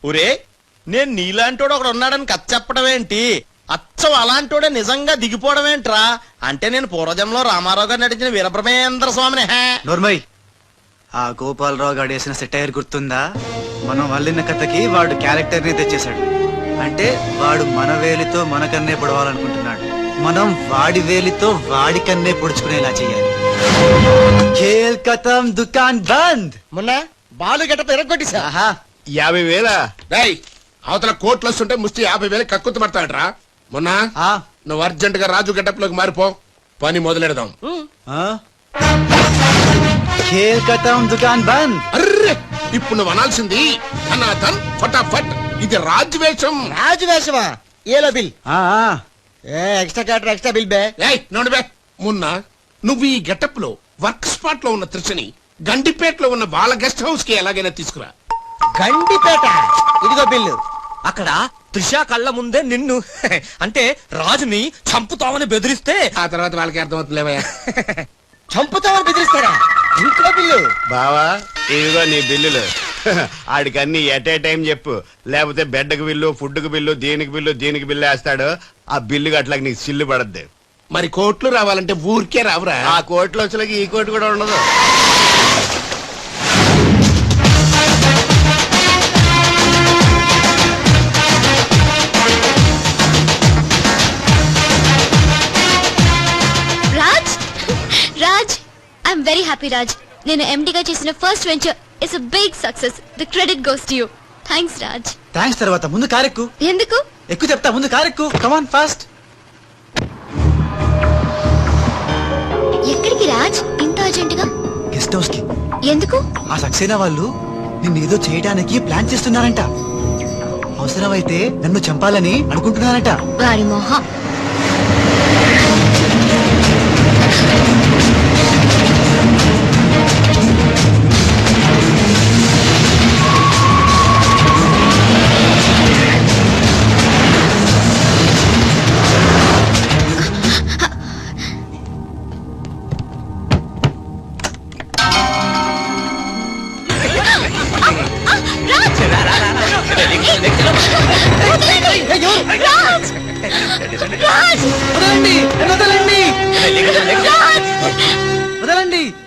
ఒరే నేను నీలాంటోడు ఒకడు ఉన్నాడని కథ చెప్పడం ఏంటి, అచ్చం అలాంటోడే నిజంగా దిగిపోవడం ఏంట్రా? అంటే నేను పూర్వజంలో రామారావు గారు నటించిన వీరబ్రహ్మేంద్ర స్వామిని. నోర్మయ్, ఆ గోపాలరావు గారు వేసిన సెటైర్ గుర్తుందా? మనం అల్లిన కథకి వాడు క్యారెక్టర్ ని తెచ్చేశాడు. అంటే వాడు మన వేలితో మన కన్నే పొడవాలనుకుంటున్నాడు. మనం వాడి వేలితో వాడి కన్నే పొడుచుకునేలా చెయ్యాలి. ఖేల్ ఖతం, దుకాన్ బంద్. మొన్న బాలు గెటప్ ఎరగొట్టేశా. 50,000 అవతల కోట్లు వస్తుంటే ముష్టి 50,000 కక్కుతు పడతాడరా. మొన్న నువ్వు అర్జెంట్ గా రాజు గెటప్ లోకి మారిపో, పని మొదలెడదాం. ఖేల్ ఖతం, దుకాన్ బంద్. అర్రే ఇప్పుడు నువ్వు అనాల్సింది ధనాధన్ ఫటాఫట్. ఇది రాజువేషం. రాజువేషమా? ఏలో బిల్ ఎక్స్ట్రా క్యాటర్ ఎక్స్ట్రా బిల్ బే. నోడు బే. మొన్న నువ్వు ఈ గెటప్ లో వర్క్ స్పాట్ లో ఉన్న త్రిషని గండిపేటలో ఉన్న వాళ్ళ గెస్ట్ హౌస్ కి ఎలాగైనా తీసుకురా. గండిపేట? ఇదిగో బిల్లు. అక్కడ త్రిష కళ్ళ ముందే నిన్ను అంటే రాజుని చంపుతామని బెదిరిస్తే ఆ తర్వాత వాళ్ళకి అర్థమవుతుందిలేవయ్యా. చంపుతామని బెదిరిస్తారా? ఇంకో బిల్లు. బావా ఇదిగో నీ బిల్లులు. ఆడికి అన్ని ఎట్ ఏ టైం చెప్పు, లేకపోతే బెడ్కి బిల్లు, ఫుడ్కి బిల్లు, దీనికి బిల్లు వేస్తాడు. ఆ బిల్లు గట్లకి నీకు సిల్లు పడద్ది. మరి కోట్లు రావాలంటే ఊరికే రావురా. ఆ కోట్లు వచ్చేలాకి ఈ కోటి కూడా ఉండదు. Raj, I'm very happy Raj. నేను ఎండిగా చేసిన first venture it's a big success. The credit goes to you. Thanks Raj. Thanks తర్వాత ముందు కారెక్కు. ఎందుకు? ఎక్కువ చెప్తా, ముందు కారెక్కు. Come on fast. ఎక్కడికి రాజ్ ఇంత అర్జెంట్ గా? గెస్ట్ హౌస్ కి. ఎందుకు? ఆ సక్సేనా వాళ్ళు నిన్నేదో చేయడానికి ప్లాన్ చేస్తున్నారంట. అవసరమైతే నన్ను చంపాలని అనుకుంటున్నారంట. వారి మొహం.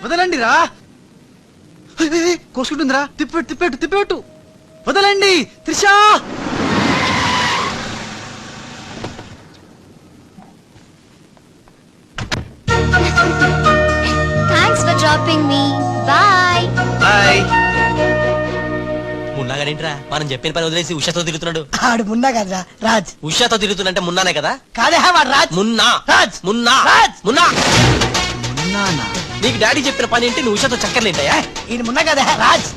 వదలండి రా. కోసుకుంటుందిరా. తిప్పెట్టు. వదలండి Trisha. Thanks for dropping me. Bye bye. మున్నాగానేంట్రా మనం చెప్పిన పని వదిలేసి ఉషాతో తిరుగుతున్నాడు? ఆడు మున్నా కదరా రాజ్. ఉషాతో తిరుగుతున్నంటే మున్నానే కదా? కాదే వాడు రాజ్. మున్నా రాజ్. మున్నా రాజ్. మున్నా. మున్నానా? నీకు డాడీ చెప్పిన పని ఏంటి? నువ్వు ఉషాతో చక్కర్లేంటాయా? ఈయన మున్నా కదా రాజ్.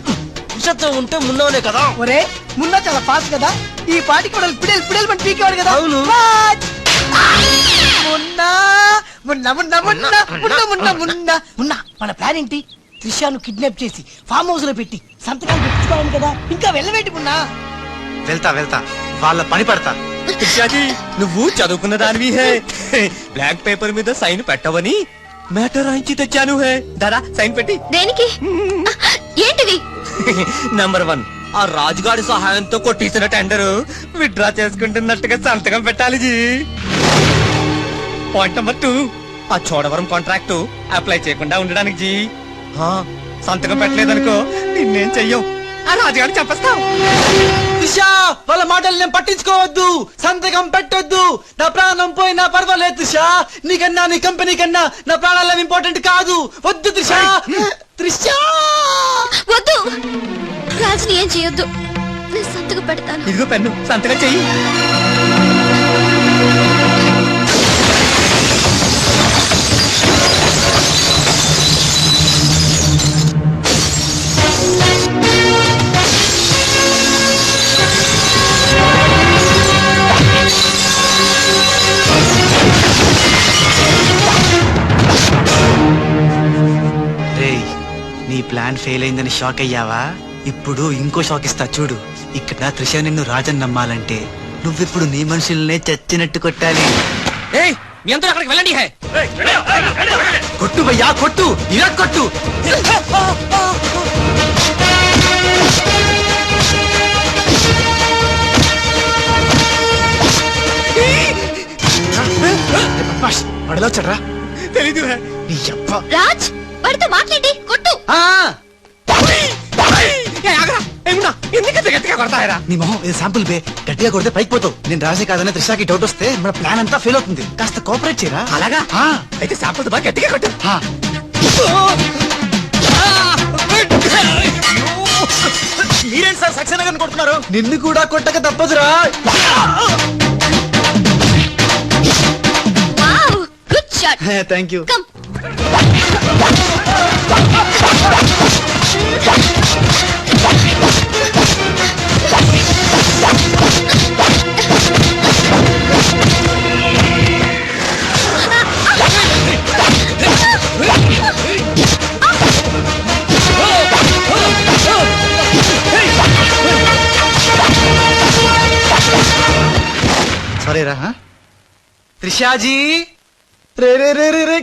ఉషాతో ఉంటే మున్నానే కదా? ఒరే మున్నా చాలా ఫాస్ట్ కదా, ఈ పాటికి కూడా పిడేలు పని పీకేవాడు కదా. అవును. రాజ్. మున్నా మున్నా మున్నా మున్నా మున్నా మున్నా మున్నా మున్నా. మన ప్లాన్ ఏంటి? త్రిషాను కిడ్నాప్ చేసి ఫామ్ హౌస్ లో పెట్టి సంతకాలు పెట్టుకోవాలి కదా. ఇంకా వెళ్ళవేంటి మున్నా? వెళ్తా వాళ్ళ పని పడతా. త్రిషాజీ నువ్వు చదువుకున్న దానివి హే. బ్లాక్ పేపర్ మీద సైన్ పెట్టవని మ్యాటర్ రాయించి తెచ్చాను హే. దాదా సైన్ పెట్టి. దేనికి? ఏంటిది? నంబర్ 1, ఆ రాజుగాడి సహాయంతో కొట్టేసిన టెండర్ విత్డ్రా చేసుకుంటున్నట్టుగా సంతకం పెట్టాలి జీ. పాయింట్ నెంబర్ 2, ఆ చోడవరం కాంట్రాక్ట్ అప్లై చేయకుండా ఉండడానికి జీ. సంతకం పెట్టలేదనుకో నిన్నేం చెయ్యం, ఆ రాజుగాడిని చంపేస్తాం. త్రిషా వాళ్ళ మాటలు నేను పట్టించుకోవద్దు. సంతకం పెట్టొద్దు. నా ప్రాణం పోయినా పర్వాలేదు త్రిషా. నీకన్నా నీ కంపెనీ కన్నా నా ప్రాణాలు ఇంపార్టెంట్ కాదు. వద్దు త్రిషా. త్రిషా వద్దు రాజుని ఏం చేయొద్దు. నేను సంతకం పెడతాను. ఇదిగో పెన్ను, సంతకం చెయ్యి. నీ ప్లాన్ ఫెయిల్ అయిందని షాక్ అయ్యావా? ఇప్పుడు ఇంకో షాక్ ఇస్తా చూడు. ఇక్కడ త్రిష నిన్ను రాజన్ నమ్మాలంటే నువ్విప్పుడు నీ మనుషుల్నే చచ్చినట్టు కొట్టాలి. మీ అందరూ అక్కడికి వెళ్ళండి. కొట్టు భయ్యా కొట్టు, ఇలా కొట్టు. వాడిలో వచ్చాడ్రా తెలీదు నీ అబ్బ రాజ్ వాడితో మాట్లాడి కొట్టు. ఎందుకంత గట్టిగా కొడతాయరా? నీ మొహం ఇది శాంపుల్ బే గట్టిగా కొడితే పైకి పోతావు. నేను రాజే కాదనే త్రిషాకి డౌట్ వస్తే మన ప్లాన్ అంతా ఫెయిల్ అవుతుంది. కాస్త కోఆపరేట్ చేయరా. అలాగా ఆ, అయితే శాంపుల్ బాగా గట్టిగా కొట్టు. ఆ. మీరేంటి సార్ సక్సేనా గారిని కొడుతున్నారు? నిన్ను కూడా కొట్టక తప్పదురా. Wow good shot. Thank you. Come. Sorry రా. త్రిషాజీ రే రే రే రే రే.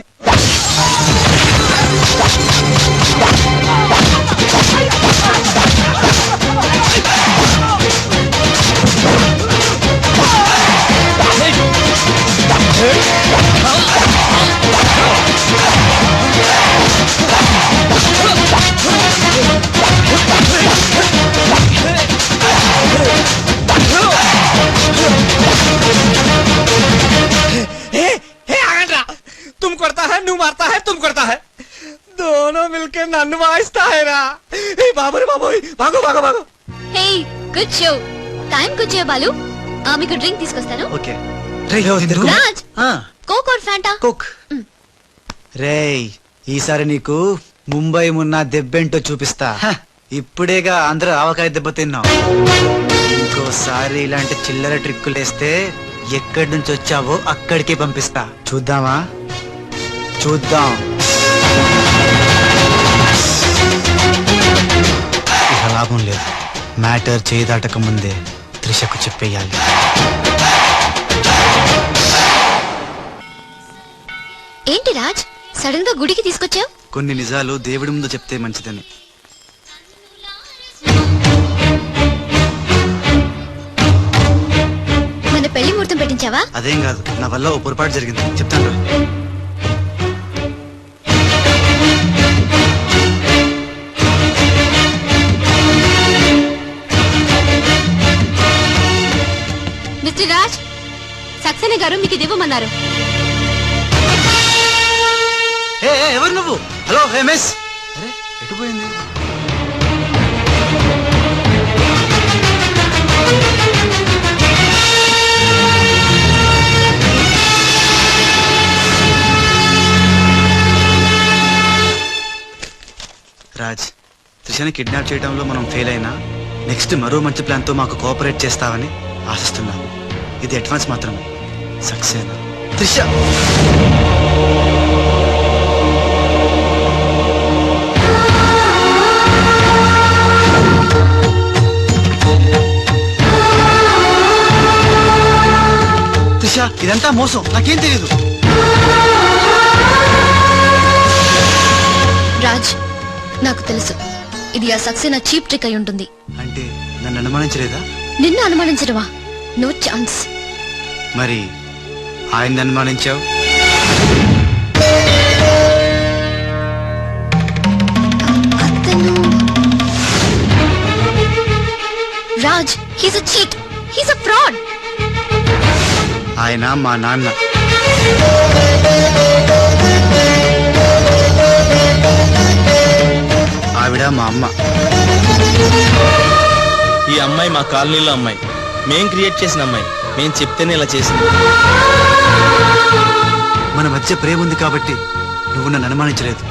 तुम करता है నువ్వు मारता है तुम करता है दोनों मिलके నన్ను వాయిస్తా है రా. బాబు బాబోయ్ బాగో బాగో బాగో. Hey good show. Time good Balu. మీకు డ్రింక్ తీసుకొస్తాను. ఓకే రే సింధు. రాజ్ ఆ, కోక్ ఆర్ ఫ్యాంటా? కుక్. రేయ్ ఈసారి నీకు ముంబై మున్నా దెబ్బేంటో చూపిస్తా. ఇప్పుడేగా అందరూ ఆవకాయ దెబ్బ తిన్నాం. ఇంకోసారి ఇలాంటి చిల్లర ట్రిక్కులేస్తే ఎక్కడి నుంచి వచ్చావో అక్కడికే పంపిస్తా. చూద్దామా? చూద్దాం. ఇక లాభం లేదు. మ్యాటర్ చేయి దాటక ముందే త్రిషకు చెప్పేయాలి. ఏంటి రాజ్ సడన్ గా గుడికి తీసుకొచ్చావు? కొన్ని నిజాలు దేవుడి ముందు చెప్తే మంచిదని. మన పెళ్లి ముహూర్తం పెట్టించావా? అదేం కాదు, నా వల్ల ఓ పొరపాటు జరిగింది. చెప్తాను. మిస్టర్ రాజ్ సక్సేనా గారు మీకు ఇది ఇవ్వమన్నారు. ఎవరు నువ్వు? Hello miss. అరే ఎటు పోయింది? రాజ్, త్రిషని కిడ్నాప్ చేయడంలో మనం ఫెయిల్ అయినా నెక్స్ట్ మరో మంచి ప్లాన్ తో మాకు కోఆపరేట్ చేస్తావని ఆశిస్తున్నాను. ఇది అడ్వాన్స్ మాత్రమే. సక్సేనా త్రిష. త్రిష ఇదంతా మోసం, నాకేం తెలియదు. రాజ్ నాకు తెలుసు ఇది ఆ సక్సేనా చీప్ ట్రిక్ అయి ఉంటుంది. అంటే నన్ను అనుమానించలేదా? నిన్ను అనుమానించడమా? No chance. మరి ఆయన అనుమానించావు? అతను Raj he's a cheat. He's a fraud. ఆయన మా నాన్న. ఆవిడ మా అమ్మ. ఈ అమ్మాయి మా కాలనీలో అమ్మాయి. మేం క్రియేట్ చేసిన అమ్మాయి. మేం చెప్తేనే ఇలా చేసింది. మన మధ్య ప్రేమ ఉంది కాబట్టి నువ్వు నన్ను అనుమానించలేదు.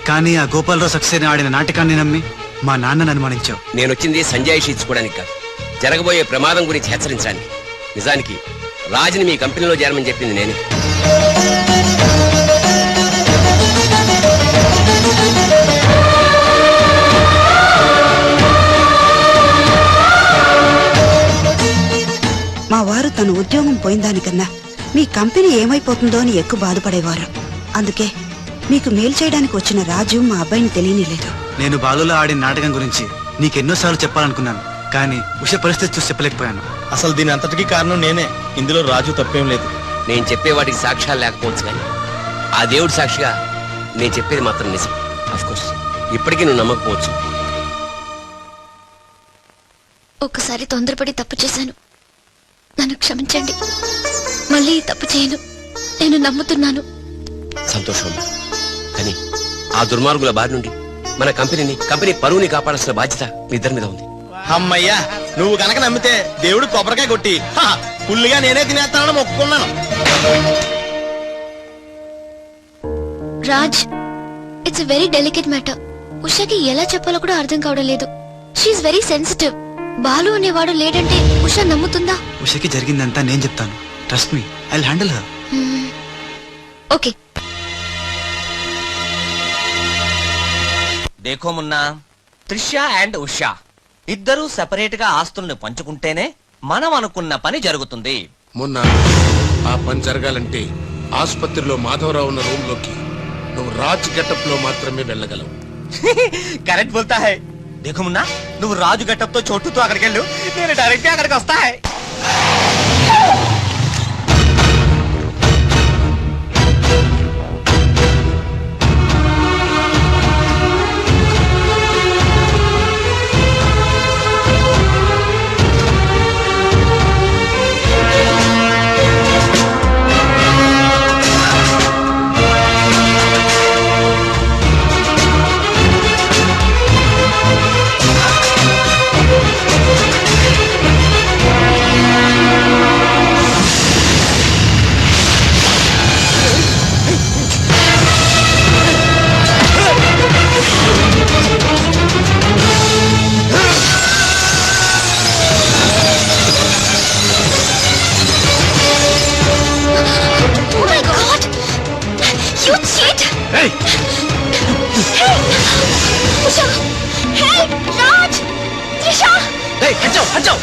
కానీ ఆ గోపాలరావు సక్సేనా ఆడిన నాటకాన్ని నమ్మి మా నాన్నను అనుమానించావు. నేను వచ్చింది సంజాయిషి ఇచ్చుకోవడానికి కాదు, జరగబోయే ప్రమాదం గురించి హెచ్చరించడానికి. నిజానికి రాజుని మీ కంపెనీలో చేరమని చెప్పింది నేనే. మా వారు తన ఉద్యోగం పోయిందానికన్నా మీ కంపెనీ ఏమైపోతుందో అని ఎక్కువ బాధపడేవారు. అందుకే మీకు మేలు చేయడానికి వచ్చిన రాజు మా అబ్బాయిని తెలియనిలేదు. నేను బాలులో ఆడిన నాటకం గురించి నీకెన్నోసార్లు చెప్పాలనుకున్నాను, కానీ ఉష పరిస్థితి చూసి చెప్పలేకపోయాను. అసలు దీని అంతటికీ కారణం నేనే. ఇందులో రాజు తప్పేం లేదు. నేను చెప్పే వాటికి సాక్ష్యాలు లేకపోవచ్చు కానీ ఆ దేవుడి సాక్షిగా నేను చెప్పేది మాత్రం నిజం. కోర్స్ ఇప్పటికీ నువ్వు నమ్మకపోవచ్చు. ఒక్కసారి తొందరపడి తప్పు చేశాను, నన్ను క్షమించండి. మళ్ళీ ఈ తప్పు చేయను, నేను నమ్ముతున్నాను. సంతోషం. కానీ ఆ దుర్మార్గుల బారి నుండి మన కంపెనీ పరువుని కాపాడాల్సిన బాధ్యత మీ ఇద్దరి మీద ఉంది. అమ్మయ్యా, నువ్వు కనుక నమ్మితే దేవుడు కొబ్బరికాయ కొట్టి ఫుల్లుగా నేనే తినేస్తానని మొక్కుకున్నాను. Raj, it's a very delicate matter. ఉషాకి ఎలా చెప్పాలో కూడా అర్థం కావడం లేదు. She is very sensitive. బాలు అనేవాడు లేడంటే ఉషా నమ్ముతుందా? ఉషకి జరిగిందంతా నేను చెప్తాను. Trust me, I will handle her. Okay. దేఖో మున్నా, త్రిష అండ్ ఉషా ఇద్దరూ సెపరేట్ గా ఆస్తుల్ని పంచుకుంటేనే మనం అనుకున్న పని జరుగుతుంది. మొన్న ఆ పని జరగాలంటే ఆసుపత్రిలో మాధవరావు ఉన్న రూమ్ లోకి నువ్వు రాజ్ గెటప్ లో మాత్రమే వెళ్ళగలవు. కరెక్ట్ బోల్తా హై. దేఖో మున్నా, నువ్వు రాజు గెటప్ తో చోటుతో అక్కడికి వెళ్ళు, నేను డైరెక్ట్ గా అక్కడికి వస్తా high. Oh my God! You cheat! Hey! Usha! Help! Raj! Trisha! Hey, hachao!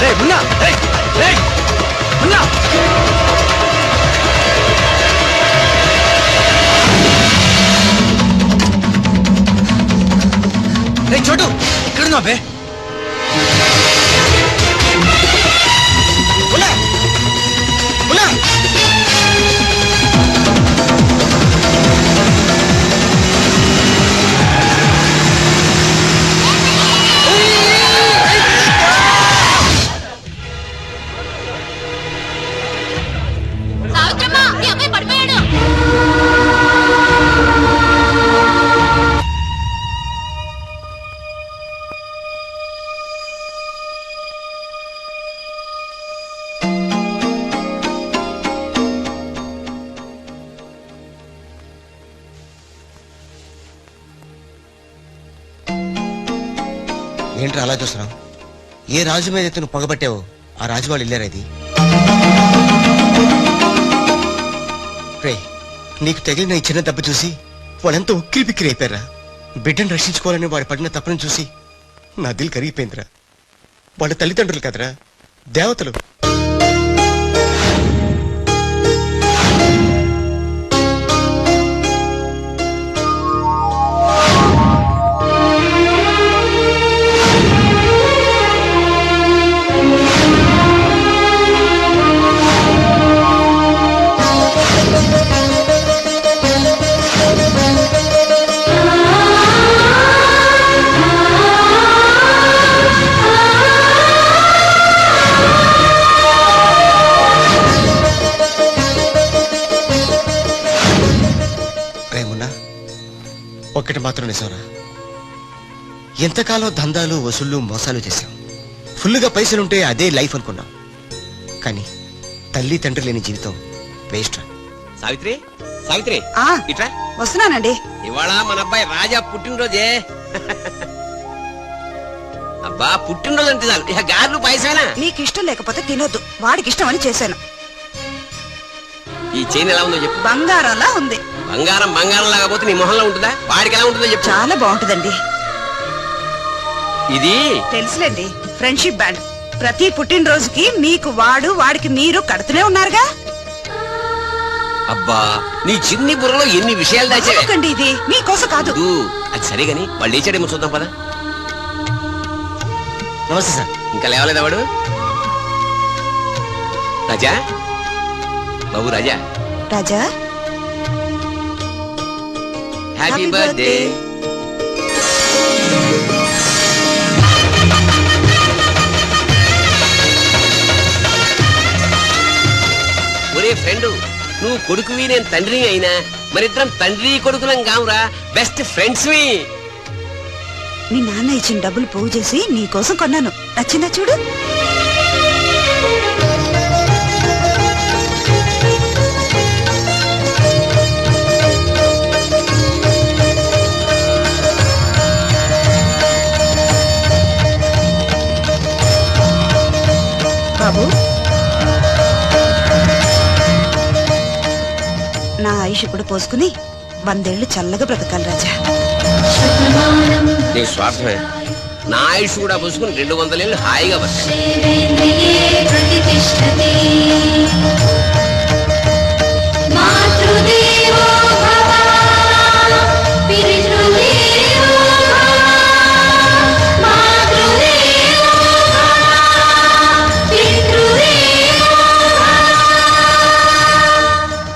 Hey, Munna! Hey! Munna! Hey, Chotu! Ikkada bе. Munna! Savitramma, మీ అమ్మాయి పడిపోయాడు. ఏంట్రా అలా చూస్తున్నావు? ఏ రాజు మీద అయితే నువ్వు పగబట్టావో ఆ రాజు వాళ్ళు ఇల్లేరా ఇది? రే, నీకు తగిలిన ఈ చిన్న దెబ్బ చూసి వాళ్ళంతా ఉక్కిరి బిక్కిరి అయిపోయారా? బిడ్డను రక్షించుకోవాలని వాడు పడిన తప్పని చూసి నా దిల్ కరిగిపోయిందిరా. వాళ్ళ తల్లిదండ్రులు కదరా, దేవతలు. ఒక్కటి మాత్రం నిజంరా, ఎంతకాలం దందాలు వసూళ్ళు మోసాలు చేశాం. ఫుల్గా పైసలుంటే అదే లైఫ్ అనుకున్నాం. కానీ తల్లి తండ్రి లేని జీవితం వేస్ట్ రా. సావిత్రి, సావిత్రి ఇట్రా. వస్తున్నానండి. ఇవాళ మన అబ్బాయి రాజా పుట్టినరోజే. అబ్బా, పుట్టినరోజు అంటే చాలు ఇక గారెలు పాయసమేనా? నీకు ఇష్టం లేకపోతే తినొద్దు, వాడికి ఇష్టం అని చేశాను. ఈ చైన్ ఎలా ఉందో చెప్పు. బంగారంలా ఉంది. బంగారం లాగా పోతే నీ మొహంలో ఉంటుందా? వాడికి ఎలా ఉంటుందో చెప్పు. చాలా బాగుంటుందండి. ఇది తెలుసులేండి, ఫ్రెండ్షిప్ బ్యాండ్. ప్రతి పుట్టినరోజుకి మీకు వాడు, వాడికి మీరు కడుతూనే ఉన్నారుగా. అబ్బా, నీ చిన్ని బుర్రలో ఎన్ని విషయాలు దాచాకండి. ఇది మీకోసం కాదు. అది సరే గాని వాళ్ళు లేచాడేమో చూద్దాం పదా. నమస్తే సార్. ఇంకా లేవలేదా వాడు? రాజా, బాబు రాజా, రాజా హ్యాపీ Happy బర్త్డే. birthday. ఒరే ఫ్రెండ్, నువ్వు కొడుకువి నేను తండ్రి అయినా మరిద్దరం తండ్రి కొడుకులం కావురా, బెస్ట్ ఫ్రెండ్స్. మీ నాన్న ఇచ్చిన డబ్బులు పోగు చేసి నీ కోసం కొన్నాను. నచ్చిందా చూడు. బాబు, నా ఆయుష్ ఇప్పుడు పోసుకుని 100 ఏళ్ళు చల్లగా బ్రతకాలి రాజా. నీకు స్వార్థమే. నా ఆయుష్ కూడా పూసుకుని 200 ఏళ్ళు హాయిగా బతకాలి.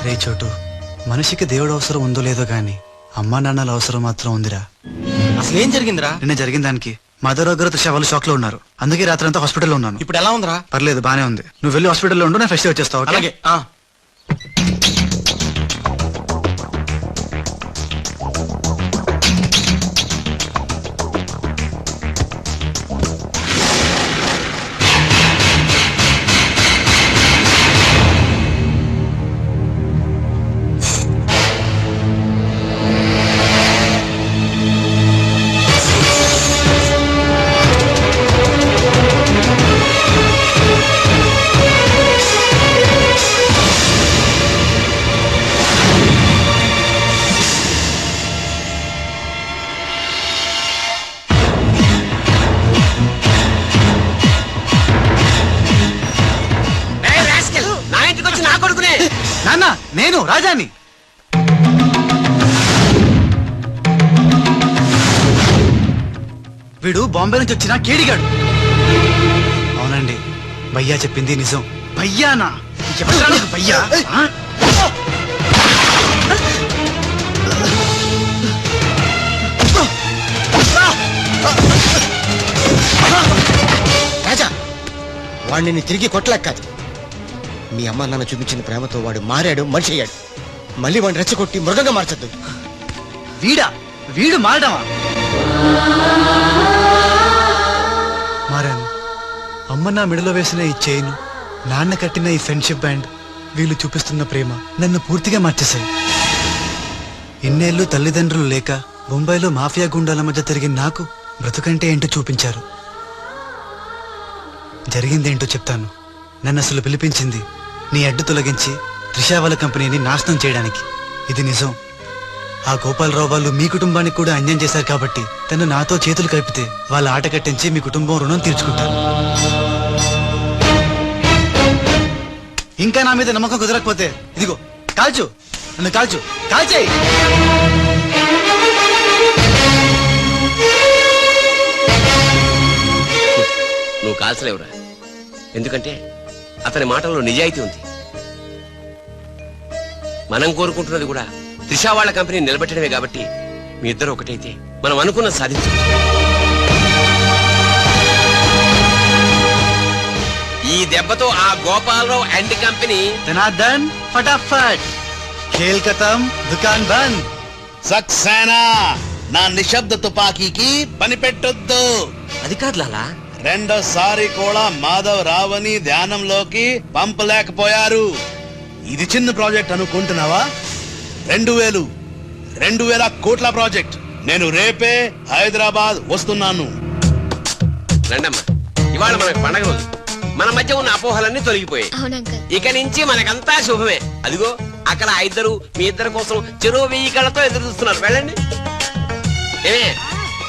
రే చోటు, మనిషికి దేవుడు అవసరం ఉందో లేదో గాని అమ్మా నాన్నల అవసరం మాత్రం ఉందిరా. అసలు ఏం జరిగిందిరా? నిన్న జరిగిన దానికి మదర్ దగ్గర త్రిష వాళ్ళు షాక్ లో ఉన్నారు. అందుకే రాత్రి అంతా హాస్పిటల్లో ఉన్నాను. ఇప్పుడు ఎలా ఉందిరా? పర్లేదు, బానే ఉంది. నువ్వు వెళ్ళి హాస్పిటల్లో ఉండు, నేను ఫ్రెష్ వచ్చేస్తావు. ఓకే? అలాగే. నా ఇంటికి వచ్చి నా కొడుకునే. నాన్న, నేను రాజాని. వీడు బాంబే నుంచి వచ్చిన కేడిగాడు. అవునండి, భయ్యా చెప్పింది నిజం. భయ్యానా? ఎవరురా నీకు భయ్యా? ఆ? రాజా, వాడిని తిరిగి కొట్టలేక కాదు. మీ అమ్మ నాన్న చూపించిన ప్రేమతో వాడు మారాడు, మనిషి అయ్యాడు. మళ్ళీ వాడిని రెచ్చగొట్టి మృగంగా మార్చద్దు. వీడు మారడమా? మారాను. అమ్మ నా మెడలో వేసిన ఈ చైన్, నాన్న కట్టిన ఈ ఫ్రెండ్షిప్ బ్యాండ్, వీళ్ళు చూపిస్తున్న ప్రేమ నన్ను పూర్తిగా మార్చేశాయి. ఇన్నేళ్ళు తల్లిదండ్రులు లేక బొంబాయిలో మాఫియా గుండాల మధ్య తిరిగిన నాకు బ్రతుకంటే ఏంటో చూపించారు. జరిగిందేంటో చెప్తాను. నన్ను అసలు పిలిపించింది నీ అడ్డు తొలగించి త్రిషా వాళ్ళ కంపెనీని నాశనం చేయడానికి. ఇది నిజం. ఆ గోపాలరావు వాళ్ళు మీ కుటుంబానికి కూడా అన్యాయం చేశారు కాబట్టి తను నాతో చేతులు కలిపితే వాళ్ళ ఆట కట్టించి మీ కుటుంబం రుణం తీర్చుకుంటాను. ఇంకా నా మీద నమ్మకం కుదరకపోతే ఇదిగో కాల్చు, నన్ను కాల్చు, కాల్చేయి. నువ్వు కాల్చలేవురా, ఎందుకంటే అతని మాటల్లో నిజాయితీ ఉంది. మనం కోరుకుంటున్నది కూడా త్రిషా వాళ్ళ కంపెనీ నిలబెట్టడమే కాబట్టి మీ ఇద్దరు ఒకటైతే మనం అనుకున్న సాధించవచ్చు. ఈ దెబ్బతో ఆ గోపాలరావు అండ్ కంపెనీ ధనార్దన్ ఫటాఫట్, ఖేల్ ఖతం, దుకాన్ బంద్. సక్సేనా, నా నిశ్శబ్ద తుపాకీకి పని పెట్టొద్దు. అది కాదు లాలా, రెండోసారి కూడా మాధవ్ రావని ధ్యానంలోకి పంపలేకపోయారు. ఇది చిన్న ప్రాజెక్ట్ అనుకుంటున్నావా? 2000 కోట్ల ప్రాజెక్ట్. నేను రేపే హైదరాబాద్ వస్తున్నాను. రండమ్మా, ఇవాళ మనకు పండగ రోజు. మన మధ్య ఉన్న అపోహలన్నీ తొలగిపోయాయి. ఇక నుంచి మనకంతా శుభమే. అదిగో అక్కడ ఆ ఇద్దరు మీ ఇద్దరు కోసం చెరువు 1000 కళ్ళతో ఎదురు చూస్తున్నారు. వెళ్ళండి. ఏమే,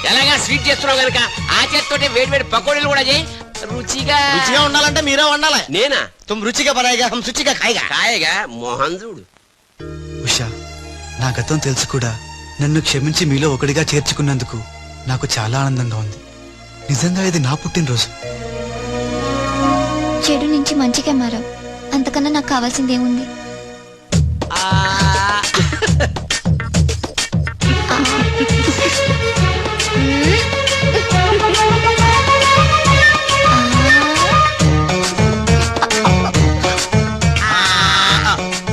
ఎలాగా స్వీట్ చేస్తున్నావు గనక ఆ చేతితోటే వేడి వేడి పకోడీలు కూడా చేయి. రుచిగా రుచిగా ఉండాలంటే మీరే వండాలి. నేనా? తుమ్ రుచిగా బనాయిగా హమ్ శుచిగా ఖాయిగా. కాయగా మోహన్ చూడు. ఉషా, నా గతం తెలుసు కూడా నన్ను క్షమించి మీలో ఒకటిగా చేర్చుకున్నందుకు నాకు చాలా ఆనందంగా ఉంది. నిజంగా ఇది నా పుట్టినరోజు. చెడు నుంచి మంచిగా మారావు, అంతకన్నా నాకు కావాల్సింది ఏముంది?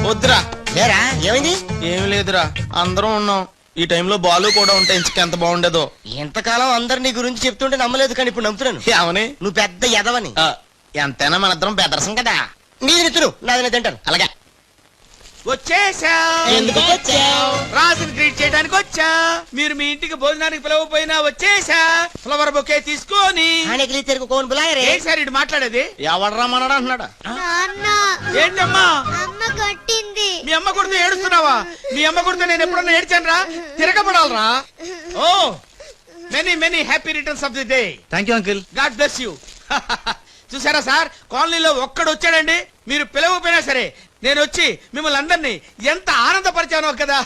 వద్దురా. లేరా ఏమైంది? ఏమి లేదురా, అందరం ఉన్నాం. ఈ టైంలో బాలు కూడా ఉంటే ఇంకెంత బాగుండేదో. ఎంతకాలం అందరు నీ గురించి చెప్తుంటే నమ్మలేదు, కానీ ఇప్పుడు నమ్ముతున్నాను. ఏమని? నువ్వు పెద్ద ఎదవని. ఎంతైనా మన ఇద్దరం బెదర్సం కదా. నేను తిను, నాది తింటాను. అలాగే. వచ్చేసా. ఎందుకు వచ్చావు? రాజుని గ్రీట్ చేయడానికి వచ్చా. మీరు మీ ఇంటికి భోజనానికి పిలవపోయినా వచ్చేసా. ఫ్లవర్ బొకే తీసుకొని. ఆనకి తెరుకు కోన్ బులాయరే. ఏం సార్ ఇటు మాట్లాడేది? ఎవడరా మనడా అంటున్నాడా? ఏంటమ్మా అమ్మ కొట్టింది. మీ అమ్మ కొడుతూ ఏడుస్తున్నావా? మీ అమ్మ కొడుతూ నేను ఎప్పుడన్నా ఏడ్చాను రా? తిరగబడాలరా? Oh many many happy returns of the day. Thank you uncle. God bless you. చూసారా సార్, కాలనీలో ఒక్కడు వచ్చాడండి, మీరు పిలవపోయినా సరే నేను వచ్చి మిమ్మల్ని అందరినీ ఎంత ఆనందపరిచానో కదా.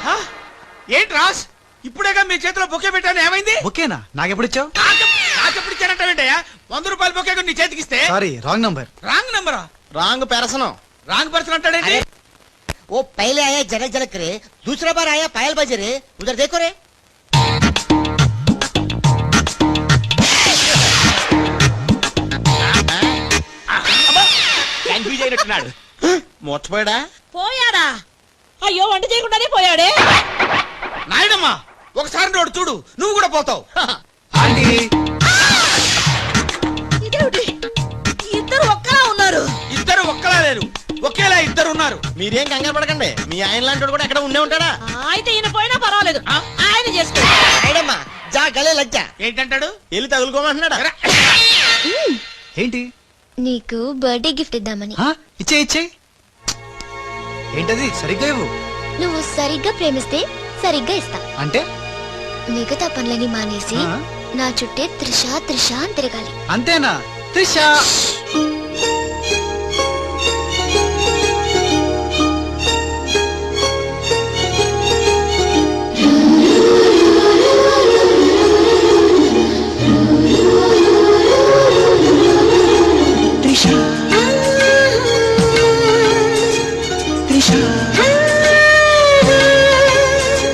హ? ఏంటి రాస్, ఇప్పుడేగా మీ చేతిలో బొకే పెట్టాను, ఏమైంది? ఓకేనా? నాకెప్పుడు ఇచ్చావు? నాకెప్పుడు ఇచ్చానంటావేంటయ్యా? 100 రూపాయల బొకే నీ చేతికిస్తే. Sorry, wrong number. రాంగ్ నంబరా? రాంగ్ పెరసనం. రాంగ్ పర్సన్ అంటాడేంటి? वो पहले आया जनक जनक रे, दूसरा बार आया पायल बजे रे, उधर देखो रे. కన్ఫ్యూజ్ అయినట్టున్నాడు. మోర్చిపోయాడా? పోయాడా? అయ్యో వంట చేయకుండానే పోయాడే. నాయనమ్మా ఒకసారి నోడు చూడు, నువ్వు కూడా పోతావు. ఆంటీ, ఇదేమిటి? ఇద్దరు ఒక్కలా ఉన్నారు. ఇద్దరు ఒక్కలా లేరు, ఒకేలా ఇద్దరు ఉన్నారు. మీరేం కంగారు పడకండి, మీ ఆయన లాంటి కూడా ఎక్కడ ఉండే ఉంటాడా? అయితే ఈయన పోయినా పర్వాలేదు, ఆయన చేసుకో. आइडम्मा जा गले लग जा. ఏంటంటాడు? వెళ్ళి తగులుకోమంటున్నాడా? ఏంటి? నీకు బర్త్డే గిఫ్ట్ ఇద్దామని. ఇచ్చే ఇచ్చే. ఏంటది? సరిగ్గా ఇవ్వు. నువ్వు సరిగ్గా ప్రేమిస్తే సరిగ్గా ఇస్తా. అంటే మిగతా పనులని మానేసి ఆ? నా చుట్టే త్రిష త్రిష అని తిరగాలి. అంతేనా? త్రిష.